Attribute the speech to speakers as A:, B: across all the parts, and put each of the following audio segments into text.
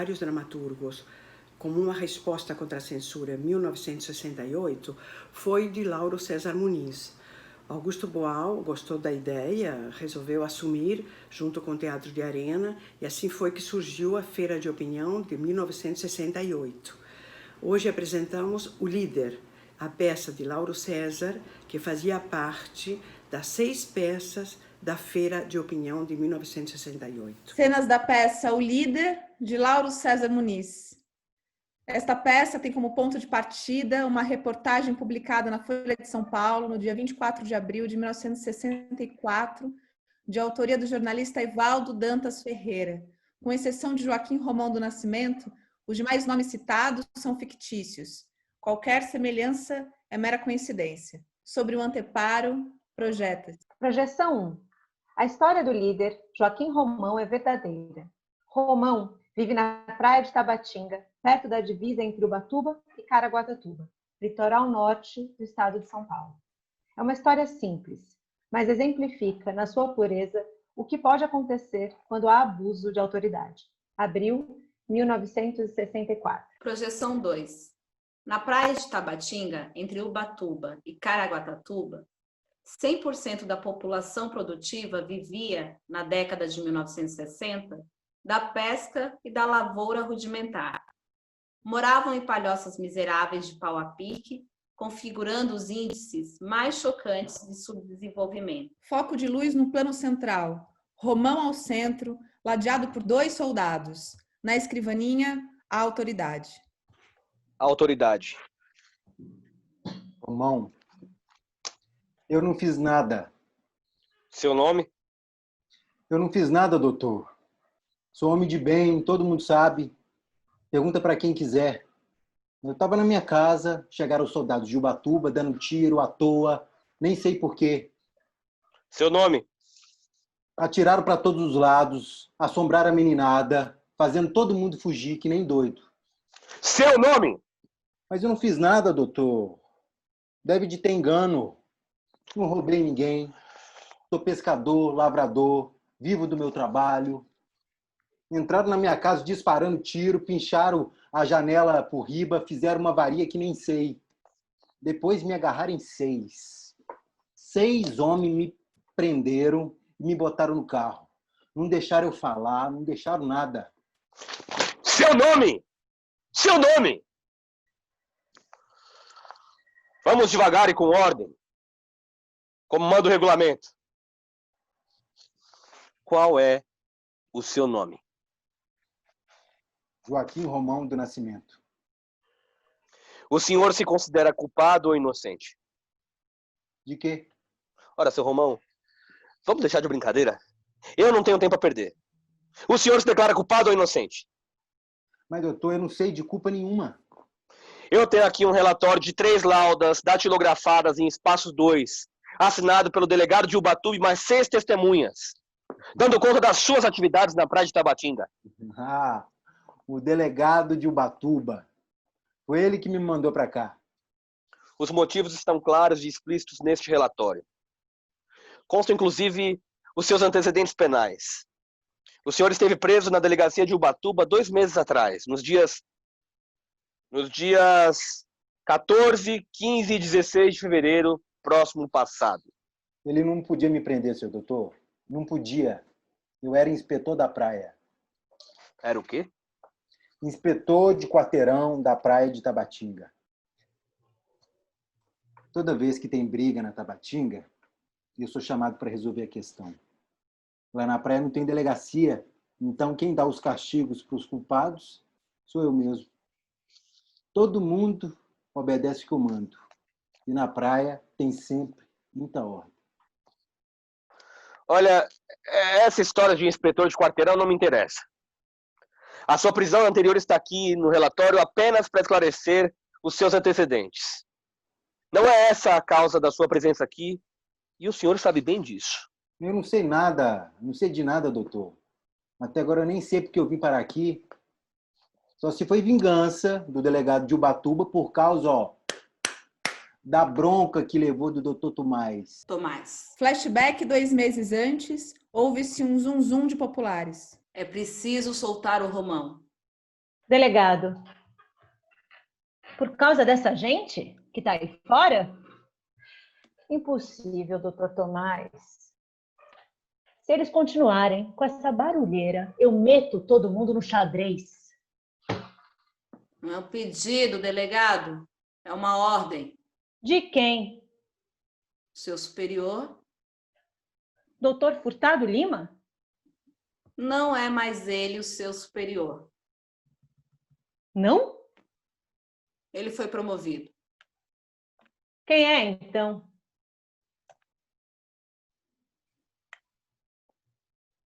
A: vários dramaturgos como uma resposta contra a censura em 1968 foi de Lauro César Muniz. Augusto Boal gostou da ideia, resolveu assumir junto com o Teatro de Arena e assim foi que surgiu a Feira de Opinião de 1968. Hoje apresentamos O Líder, a peça de Lauro César, que fazia parte das 6 peças da Feira de Opinião de 1968.
B: Cenas da peça O Líder, de Lauro César Muniz. Esta peça tem como ponto de partida uma reportagem publicada na Folha de São Paulo no dia 24 de abril de 1964, de autoria do jornalista Evaldo Dantas Ferreira. Com exceção de Joaquim Romão do Nascimento, os demais nomes citados são fictícios. Qualquer semelhança é mera coincidência. Sobre o anteparo, projeta-se.
C: Projeção 1. A história do líder, Joaquim Romão, é verdadeira. Romão vive na praia de Tabatinga, perto da divisa entre Ubatuba e Caraguatatuba, litoral norte do estado de São Paulo. É uma história simples, mas exemplifica, na sua pureza, o que pode acontecer quando há abuso de autoridade. Abril 1964.
D: Projeção 2. Na praia de Tabatinga, entre Ubatuba e Caraguatatuba, 100% da população produtiva vivia, na década de 1960, da pesca e da lavoura rudimentar. Moravam em palhoças miseráveis de pau a pique, configurando os índices mais chocantes de subdesenvolvimento.
B: Foco de luz no plano central. Romão ao centro, ladeado por 2 soldados. Na escrivaninha, a autoridade.
E: A autoridade.
F: Romão, eu não fiz nada.
E: Seu nome?
F: Eu não fiz nada, doutor. Sou homem de bem, todo mundo sabe. Pergunta para quem quiser. Eu estava na minha casa, chegaram os soldados de Ubatuba dando tiro à toa, nem sei porquê.
E: Seu nome?
F: Atiraram para todos os lados, assombraram a meninada, fazendo todo mundo fugir que nem doido.
E: Seu nome?
F: Mas eu não fiz nada, doutor. Deve de ter engano. Não roubei ninguém. Sou pescador, lavrador, vivo do meu trabalho. Entraram na minha casa disparando tiro, pincharam a janela por riba, fizeram uma varia que nem sei. Depois me agarraram em 6. 6 homens me prenderam e me botaram no carro. Não deixaram eu falar, não deixaram nada.
E: Seu nome! Seu nome! Vamos devagar e com ordem. Como manda o regulamento. Qual é o seu nome?
F: Joaquim Romão do Nascimento.
E: O senhor se considera culpado ou inocente?
F: De quê?
E: Ora, seu Romão, vamos deixar de brincadeira? Eu não tenho tempo a perder. O senhor se declara culpado ou inocente?
F: Mas, doutor, eu não sei de culpa nenhuma.
E: Eu tenho aqui um relatório de 3 laudas datilografadas em espaço 2, assinado pelo delegado de Ubatuba e mais 6 testemunhas, dando conta das suas atividades na praia de Tabatinga.
F: Ah, o delegado de Ubatuba. Foi ele que me mandou para cá.
E: Os motivos estão claros e explícitos neste relatório. Constam, inclusive, os seus antecedentes penais. O senhor esteve preso na delegacia de Ubatuba 2 meses atrás, nos dias 14, 15 e 16 de fevereiro, próximo passado.
F: Ele não podia me prender, seu doutor. Não podia. Eu era inspetor da praia.
E: Era o quê?
F: Inspetor de quarteirão da praia de Tabatinga. Toda vez que tem briga na Tabatinga, eu sou chamado para resolver a questão. Lá na praia não tem delegacia, então quem dá os castigos para os culpados sou eu mesmo. Todo mundo obedece o que eu mando. E na praia tem sempre muita ordem.
E: Olha, essa história de inspetor de quarteirão não me interessa. A sua prisão anterior está aqui no relatório apenas para esclarecer os seus antecedentes. Não é essa a causa da sua presença aqui, e o senhor sabe bem disso.
F: Eu não sei nada, não sei de nada, doutor. Até agora eu nem sei porque eu vim parar aqui. Só se foi vingança do delegado de Ubatuba por causa, da bronca que levou do doutor Tomás.
B: Flashback 2 meses antes, houve-se um zum-zum de populares.
D: É preciso soltar o Romão.
C: Delegado, por causa dessa gente que está aí fora? Impossível, doutor Tomás. Se eles continuarem com essa barulheira, eu meto todo mundo no xadrez.
D: Não é um pedido, delegado. É uma ordem.
C: De quem?
D: Seu superior
C: Doutor Furtado Lima?
D: não é mais ele o seu superior.
C: Não?
D: Ele foi promovido.
C: Quem é, então?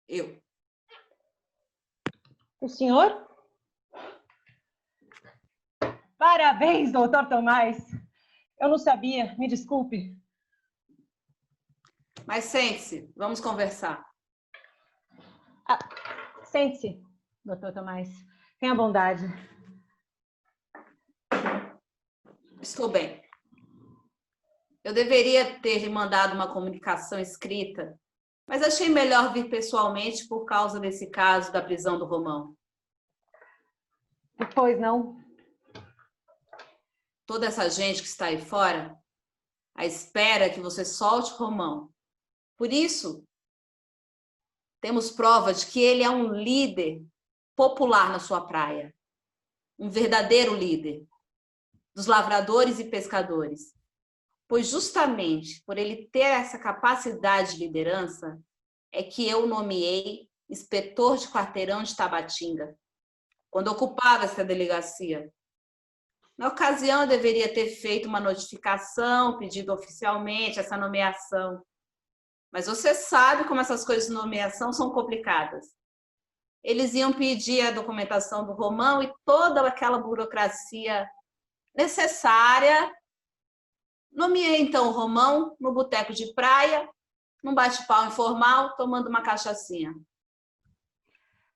D: Eu.
C: O senhor? Parabéns, doutor Tomás. Eu não sabia, me desculpe.
D: Mas sente-se, vamos conversar.
C: Sente-se, doutor Tomás. Tenha bondade.
D: Estou bem. Eu deveria ter lhe mandado uma comunicação escrita, mas achei melhor vir pessoalmente por causa desse caso da prisão do Romão.
C: Pois não.
D: Toda essa gente que está aí fora, à espera que você solte o Romão. Por isso, temos prova de que ele é um líder popular na sua praia. Um verdadeiro líder dos lavradores e pescadores. Pois justamente por ele ter essa capacidade de liderança, é que eu o nomeei inspetor de quarteirão de Tabatinga, quando ocupava essa delegacia. Na ocasião, eu deveria ter feito uma notificação, pedido oficialmente essa nomeação. Mas você sabe como essas coisas de nomeação são complicadas. Eles iam pedir a documentação do Romão e toda aquela burocracia necessária. Nomeei, então, o Romão no boteco de praia, num bate-pau informal, tomando uma cachaçinha.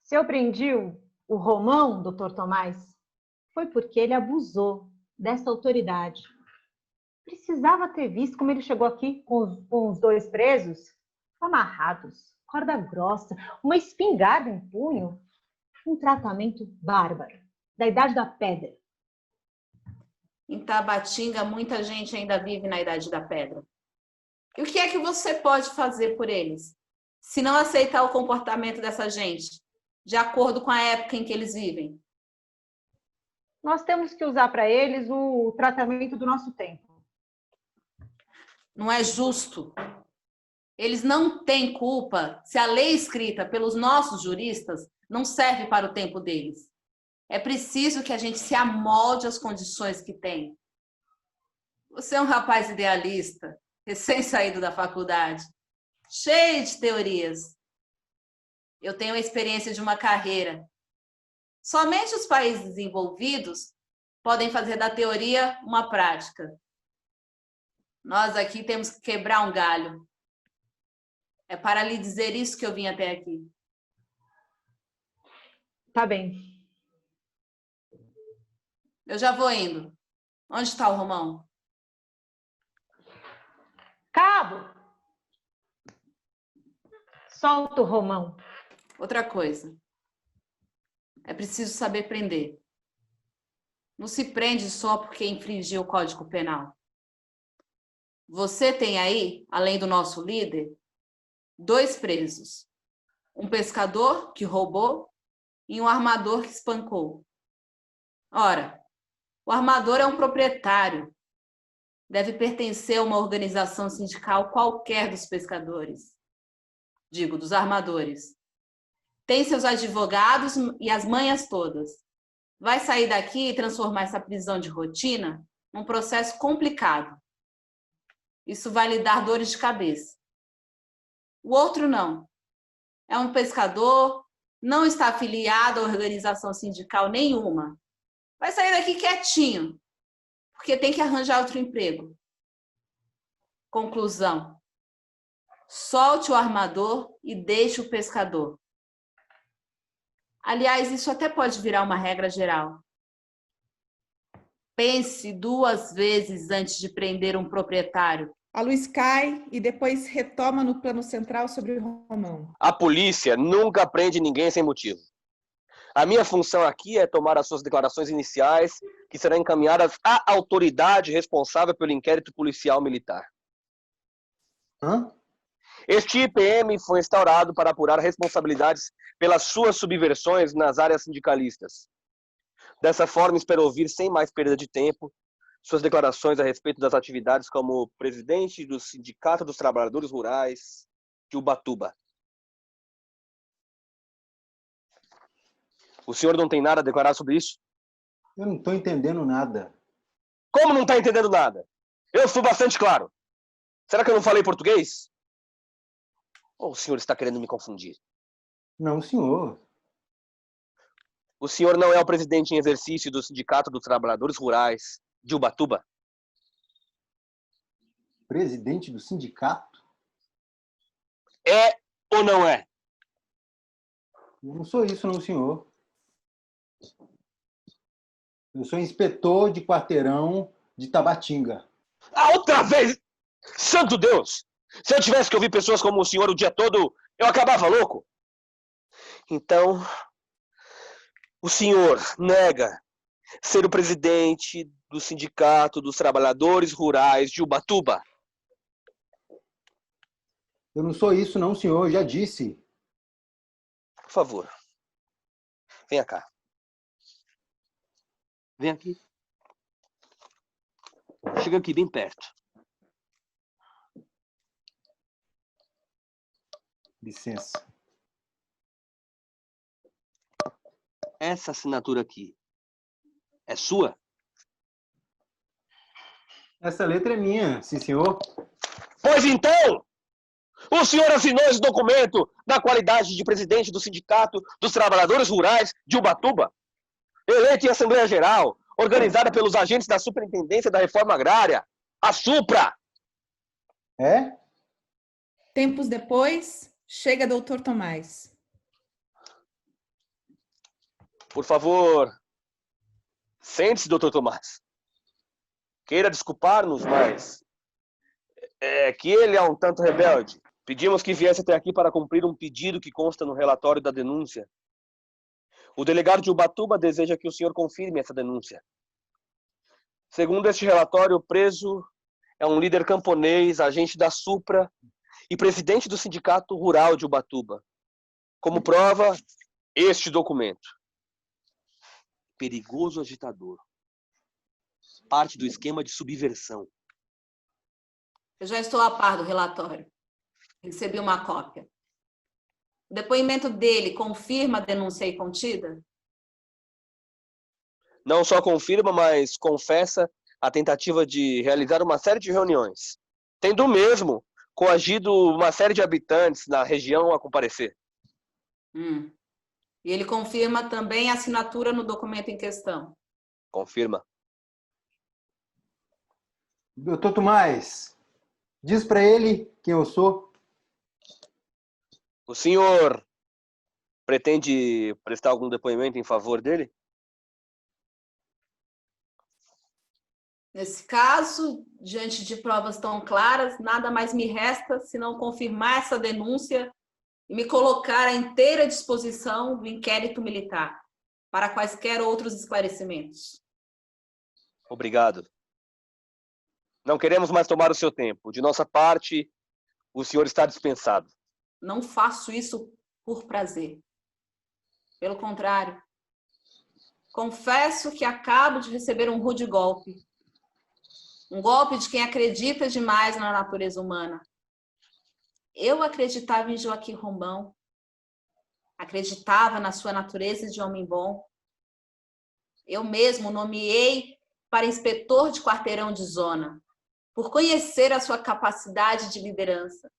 C: Se eu prendi o Romão, doutor Tomás, foi porque ele abusou dessa autoridade. Precisava ter visto como ele chegou aqui com os dois presos, amarrados, corda grossa, uma espingarda em punho, um tratamento bárbaro, da idade da pedra.
D: Em Tabatinga, muita gente ainda vive na idade da pedra. E o que é que você pode fazer por eles, se não aceitar o comportamento dessa gente, de acordo com a época em que eles vivem?
C: Nós temos que usar para eles o tratamento do nosso tempo.
D: Não é justo. Eles não têm culpa se a lei escrita pelos nossos juristas não serve para o tempo deles. É preciso que a gente se amolde às condições que tem. Você é um rapaz idealista, recém-saído da faculdade, cheio de teorias. Eu tenho a experiência de uma carreira. Somente os países desenvolvidos podem fazer da teoria uma prática. Nós aqui temos que quebrar um galho. É para lhe dizer isso que eu vim até aqui.
C: Tá bem.
D: Eu já vou indo. Onde está o Romão?
C: Cabo! Solta o Romão.
D: Outra coisa. É preciso saber prender. Não se prende só porque infringiu o Código Penal. Você tem aí, além do nosso líder, 2 presos. Um pescador que roubou e um armador que espancou. Ora, o armador é um proprietário. Deve pertencer a uma organização sindical qualquer dos pescadores. Digo, dos armadores. Tem seus advogados e as manhas todas. Vai sair daqui e transformar essa prisão de rotina num processo complicado. Isso vai lhe dar dores de cabeça. O outro não. É um pescador, não está afiliado a organização sindical nenhuma. Vai sair daqui quietinho, porque tem que arranjar outro emprego. Conclusão. Solte o armador e deixe o pescador. Aliás, isso até pode virar uma regra geral. Pense 2 vezes antes de prender um proprietário.
B: A luz cai e depois retoma no plano central sobre o Romão.
E: A polícia nunca prende ninguém sem motivo. A minha função aqui é tomar as suas declarações iniciais, que serão encaminhadas à autoridade responsável pelo inquérito policial militar.
F: Hã?
E: Este IPM foi instaurado para apurar responsabilidades pelas suas subversões nas áreas sindicalistas. Dessa forma, espero ouvir, sem mais perda de tempo, suas declarações a respeito das atividades como presidente do Sindicato dos Trabalhadores Rurais de Ubatuba. O senhor não tem nada a declarar sobre isso?
F: Eu não estou entendendo nada.
E: Como não está entendendo nada? Eu fui bastante claro. Será que eu não falei português? Ou o senhor está querendo me confundir?
F: Não, senhor.
E: O senhor não é o presidente em exercício do Sindicato dos Trabalhadores Rurais de Ubatuba?
F: Presidente do sindicato?
E: É ou não é?
F: Eu não sou isso, não, senhor. Eu sou inspetor de quarteirão de Tabatinga.
E: Ah, outra vez! Santo Deus! Se eu tivesse que ouvir pessoas como o senhor o dia todo, eu acabava louco. Então, o senhor nega ser o presidente do Sindicato dos Trabalhadores Rurais de Ubatuba?
F: Eu não sou isso, não, senhor. Eu já disse.
E: Por favor, venha cá. Vem aqui. Chega aqui bem perto.
F: Licença.
E: Essa assinatura aqui é sua?
F: Essa letra é minha, sim, senhor.
E: Pois então, o senhor assinou esse documento na qualidade de presidente do Sindicato dos Trabalhadores Rurais de Ubatuba, eleito em Assembleia Geral, organizada pelos agentes da Superintendência da Reforma Agrária, a SUPRA.
F: É?
B: Tempos depois, chega Dr. Tomás.
E: Por favor, sente-se, doutor Tomás. Queira desculpar-nos, mas é que ele é um tanto rebelde. Pedimos que viesse até aqui para cumprir um pedido que consta no relatório da denúncia. O delegado de Ubatuba deseja que o senhor confirme essa denúncia. Segundo este relatório, o preso é um líder camponês, agente da SUPRA e presidente do Sindicato Rural de Ubatuba. Como prova, este documento. Perigoso agitador. Parte do esquema de subversão.
D: Eu já estou a par do relatório. Recebi uma cópia. O depoimento dele confirma a denúncia aí contida?
E: Não só confirma, mas confessa a tentativa de realizar uma série de reuniões, tendo mesmo coagido uma série de habitantes na região a comparecer.
D: E ele confirma também a assinatura no documento em questão?
E: Confirma.
F: Doutor Tomás, diz para ele quem eu sou.
E: O senhor pretende prestar algum depoimento em favor dele?
D: Nesse caso, diante de provas tão claras, nada mais me resta senão confirmar essa denúncia e me colocar à inteira disposição do inquérito militar para quaisquer outros esclarecimentos.
E: Obrigado. Não queremos mais tomar o seu tempo. De nossa parte, o senhor está dispensado.
D: Não faço isso por prazer. Pelo contrário, confesso que acabo de receber um rude golpe. Um golpe de quem acredita demais na natureza humana. Eu acreditava em Joaquim Romão. Acreditava na sua natureza de homem bom. Eu mesmo nomeei para inspetor de quarteirão de zona, por conhecer a sua capacidade de liderança.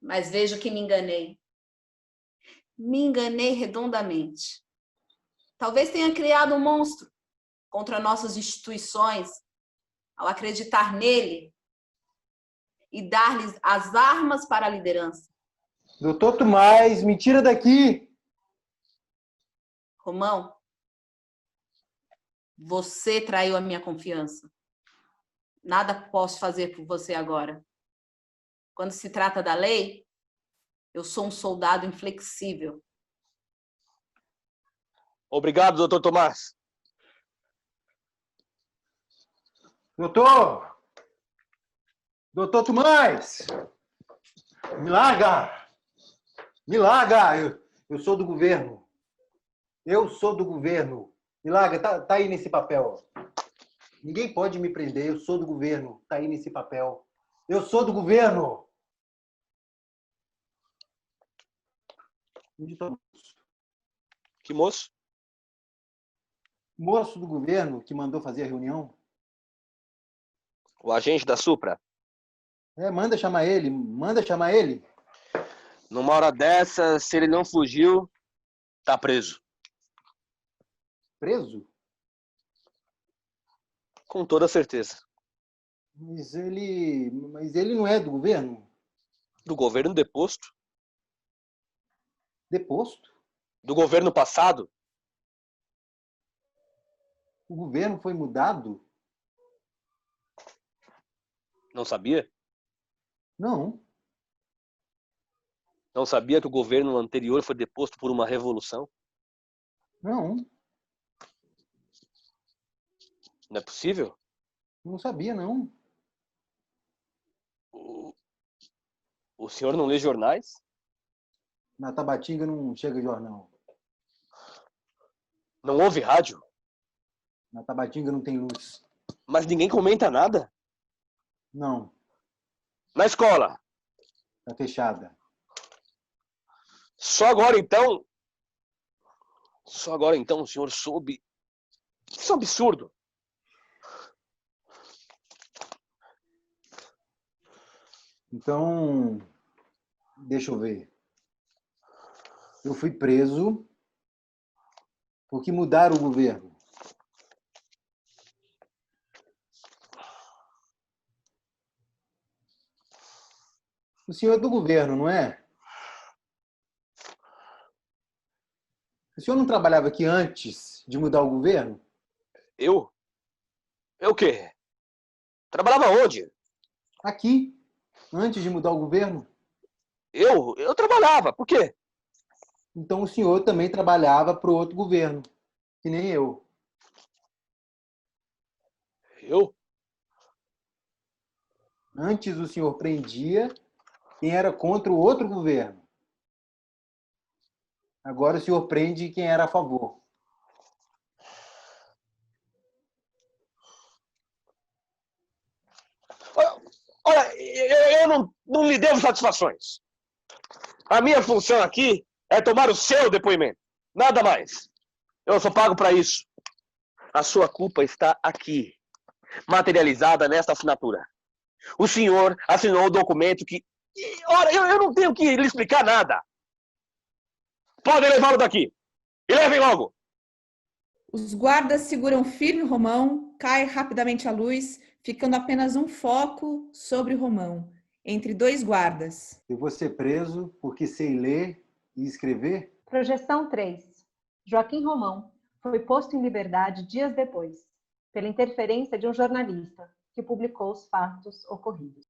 D: Mas vejo que me enganei. Me enganei redondamente. Talvez tenha criado um monstro contra nossas instituições ao acreditar nele e dar-lhes as armas para a liderança.
F: Doutor Tomás, me tira daqui.
D: Romão, você traiu a minha confiança. Nada posso fazer por você agora. Quando se trata da lei, eu sou um soldado inflexível.
E: Obrigado, doutor Tomás.
F: Doutor! Doutor Tomás! Me larga! Me larga! Eu sou do governo. Eu sou do governo. Me larga, tá aí nesse papel. Ninguém pode me prender, eu sou do governo. Tá aí nesse papel. Eu sou do governo! Onde tá o moço?
E: Que moço?
F: Moço do governo que mandou fazer a reunião?
E: O agente da Supra.
F: Manda chamar ele, manda chamar ele.
E: Numa hora dessa, se ele não fugiu, tá preso.
F: Preso?
E: Com toda certeza.
F: Mas ele não é do governo?
E: Do governo deposto?
F: Deposto?
E: Do governo passado?
F: O governo foi mudado?
E: Não sabia?
F: Não.
E: Não sabia que o governo anterior foi deposto por uma revolução?
F: Não.
E: Não é possível?
F: Não sabia, não.
E: O senhor não lê jornais?
F: Na Tabatinga não chega jornal.
E: Não ouve rádio?
F: Na Tabatinga não tem luz.
E: Mas ninguém comenta nada?
F: Não.
E: Na escola?
F: Tá fechada.
E: Só agora então o senhor soube. Isso é um absurdo.
F: Então, deixa eu ver. Eu fui preso porque mudaram o governo. O senhor é do governo, não é? O senhor não trabalhava aqui antes de mudar o governo?
E: Eu? Eu o quê? Trabalhava onde?
F: Aqui, antes de mudar o governo.
E: Eu trabalhava. Por quê?
F: Então o senhor também trabalhava para o outro governo, que nem eu.
E: Eu?
F: Antes o senhor prendia quem era contra o outro governo. Agora o senhor prende quem era a favor.
E: Olha, eu não lhe devo satisfações. A minha função aqui é tomar o seu depoimento. Nada mais. Eu sou pago para isso. A sua culpa está aqui, materializada nesta assinatura. O senhor assinou o documento que... Ora, eu não tenho que lhe explicar nada. Podem levá-lo daqui. E levem logo.
B: Os guardas seguram firme o Romão, cai rapidamente a luz, ficando apenas um foco sobre o Romão, entre dois guardas.
F: Eu vou ser preso porque sei ler e escrever?
C: Projeção 3. Joaquim Romão foi posto em liberdade dias depois, pela interferência de um jornalista que publicou os fatos ocorridos.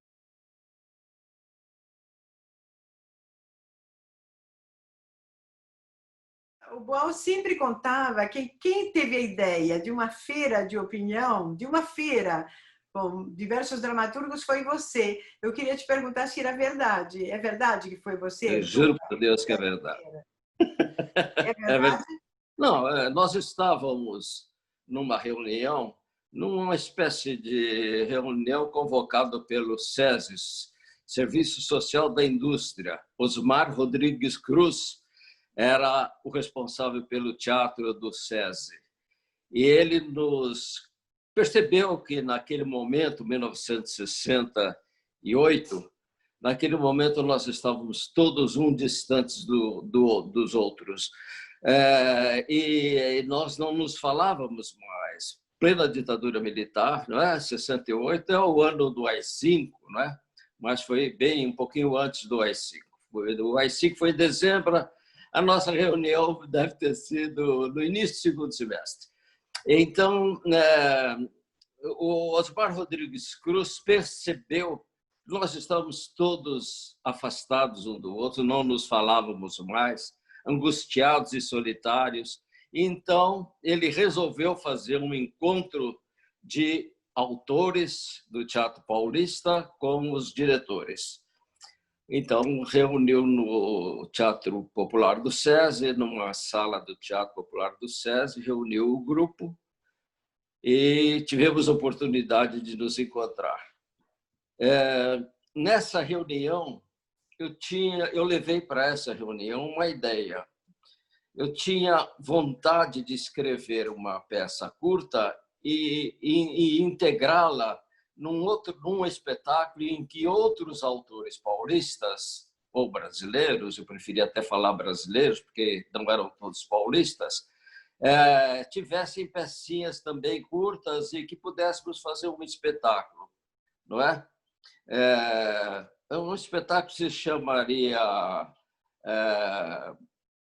A: O Boal sempre contava que quem teve a ideia de uma feira de opinião, de uma feira com diversos dramaturgos, foi você. Eu queria te perguntar se era verdade. É verdade que foi você?
G: Eu juro por Deus que é verdade.
A: É verdade?
G: Não, nós estávamos numa reunião, numa espécie de reunião convocada pelo SESIS, Serviço Social da Indústria. Osmar Rodrigues Cruz era o responsável pelo teatro do SESI. E ele nos percebeu que, naquele momento, 1968, naquele momento nós estávamos todos distantes dos outros. E nós não nos falávamos mais. Plena ditadura militar, não é? 68 é o ano do AI-5, não é? Mas foi bem um pouquinho antes do AI-5. O AI-5 foi em dezembro. A nossa reunião deve ter sido no início do segundo semestre. Então, o Osmar Rodrigues Cruz percebeu que nós estávamos todos afastados um do outro, não nos falávamos mais, angustiados e solitários. Então, ele resolveu fazer um encontro de autores do Teatro Paulista com os diretores. Então, reuniu no Teatro Popular do SESI, numa sala do Teatro Popular do SESI, reuniu o grupo e tivemos a oportunidade de nos encontrar. Nessa reunião, eu levei para essa reunião uma ideia. Eu tinha vontade de escrever uma peça curta e integrá-la num espetáculo em que outros autores paulistas ou brasileiros, eu preferia até falar brasileiros, porque não eram todos paulistas, tivessem pecinhas também curtas e que pudéssemos fazer um espetáculo, não é? Um espetáculo se chamaria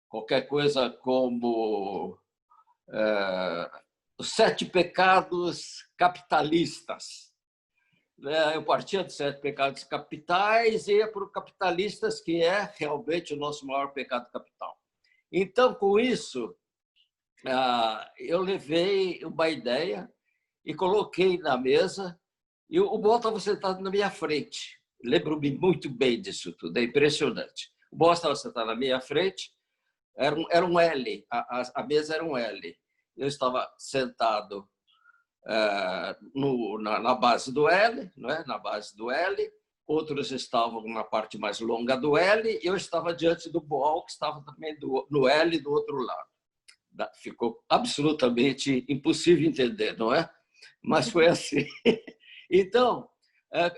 G: qualquer coisa como Os Sete Pecados Capitalistas. Eu partia dos 7 pecados capitais e ia para os capitalistas, que é realmente o nosso maior pecado capital. Então, com isso, eu levei uma ideia e coloquei na mesa, e o Boal estava sentado na minha frente. Lembro-me muito bem disso tudo, é impressionante. O Boal estava sentado na minha frente, era um L, a mesa era um L. Eu estava sentado na base do L, não é? Na base do L, outros estavam na parte mais longa do L, e eu estava diante do Boal, que estava também no L do outro lado. Ficou absolutamente impossível entender, não é? Mas foi assim. Então,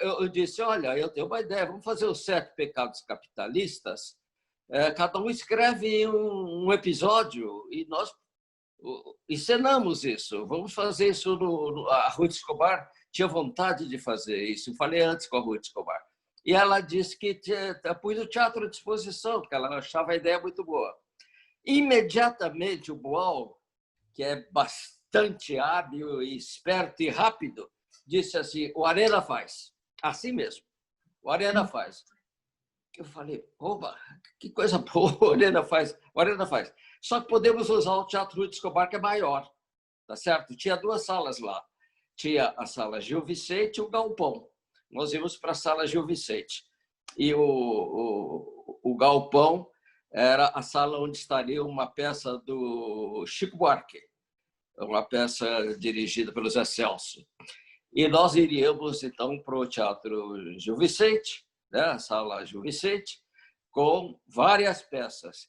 G: eu disse, olha, eu tenho uma ideia, vamos fazer os 7 pecados capitalistas, cada um escreve um episódio e nós encenamos isso. Vamos fazer isso a Ruth Escobar tinha vontade de fazer isso. Eu falei antes com a Ruth Escobar. E ela disse que pôs o teatro à disposição, porque ela achava a ideia muito boa. Imediatamente, o Boal, que é bastante hábil, esperto e rápido, disse assim, o Arena faz. Assim mesmo, o Arena faz. Eu falei, oba, que coisa boa, o Arena faz. O Arena faz. Só que podemos usar o Teatro Ruth Escobar, que é maior, tá certo? Tinha 2 salas lá. Tinha a sala Gil Vicente e o Galpão. Nós íamos para a sala Gil Vicente. E o Galpão era a sala onde estaria uma peça do Chico Buarque, uma peça dirigida pelo Zé Celso. E nós iríamos, então, para o Teatro Gil Vicente, né? A sala Gil Vicente, com várias peças.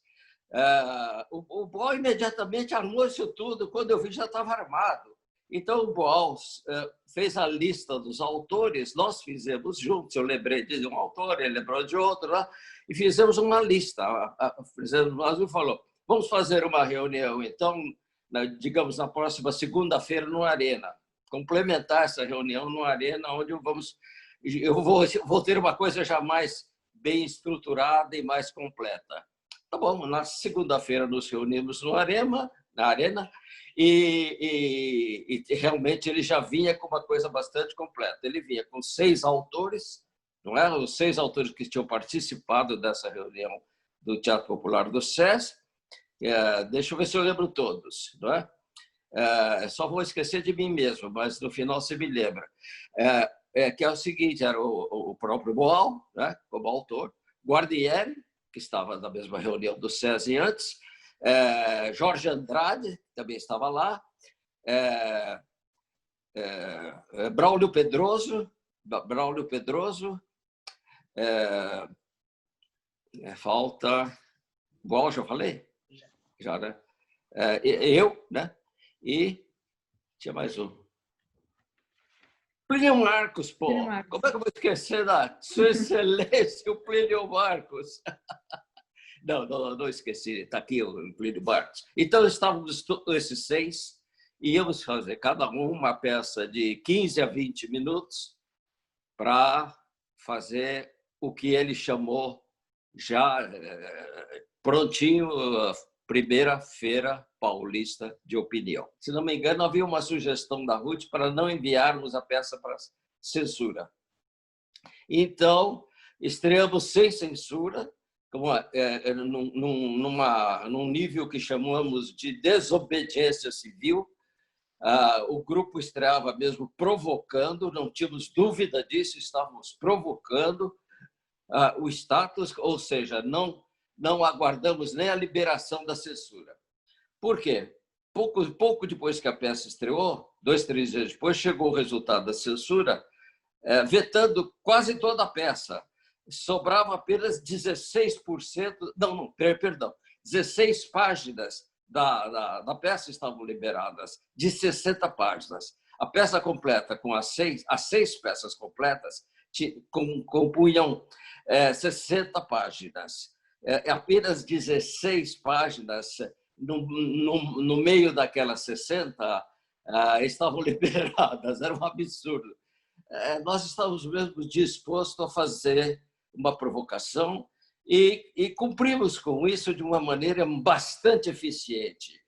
G: O Boal imediatamente armou isso tudo. Quando eu vi, já estava armado. Então, o Boal fez a lista dos autores, nós fizemos juntos. Eu lembrei de um autor, ele lembrou de outro, né? E fizemos uma lista. Nós falou, vamos fazer uma reunião, então, digamos, na próxima segunda-feira no Arena. Complementar essa reunião no Arena, onde eu vou ter uma coisa já mais bem estruturada e mais completa. Tá bom, na segunda-feira nos reunimos na Arena, e realmente ele já vinha com uma coisa bastante completa. Ele vinha com 6 autores, não é? Os 6 autores que tinham participado dessa reunião do Teatro Popular do SESI. Deixa eu ver se eu lembro todos, não é? Só vou esquecer de mim mesmo, mas no final você me lembra. Que é o seguinte, era o próprio Boal, né, como autor, Guarnieri, que estava na mesma reunião do SESI antes, Jorge Andrade, que também estava lá, Braulio Pedroso, falta... Boal, já falei? Já, né? Eu, né? E tinha mais um. Plínio Marcos, pô. Como é que eu vou esquecer da Sua Excelência, o Plínio Marcos? Não esqueci. Está aqui o Plínio Marcos. Então, estávamos esses 6 e íamos fazer cada uma peça de 15 a 20 minutos para fazer o que ele chamou já prontinho, Primeira Feira Paulista de Opinião. Se não me engano, havia uma sugestão da Ruth para não enviarmos a peça para censura. Então, estreamos sem censura, num nível que chamamos de desobediência civil. O grupo estreava mesmo provocando, não tínhamos dúvida disso, estávamos provocando o status, ou seja, não aguardamos nem a liberação da censura. Por quê? Pouco depois que a peça estreou, 2, 3 dias depois, chegou o resultado da censura, vetando quase toda a peça. Sobrava apenas 16%, perdão, 16 páginas da peça estavam liberadas, de 60 páginas. A peça completa, com as 6 peças completas, compunham 60 páginas. Apenas 16 páginas, no meio daquelas 60, estavam liberadas. Era um absurdo. Nós estávamos mesmo dispostos a fazer uma provocação e cumprimos com isso de uma maneira bastante eficiente.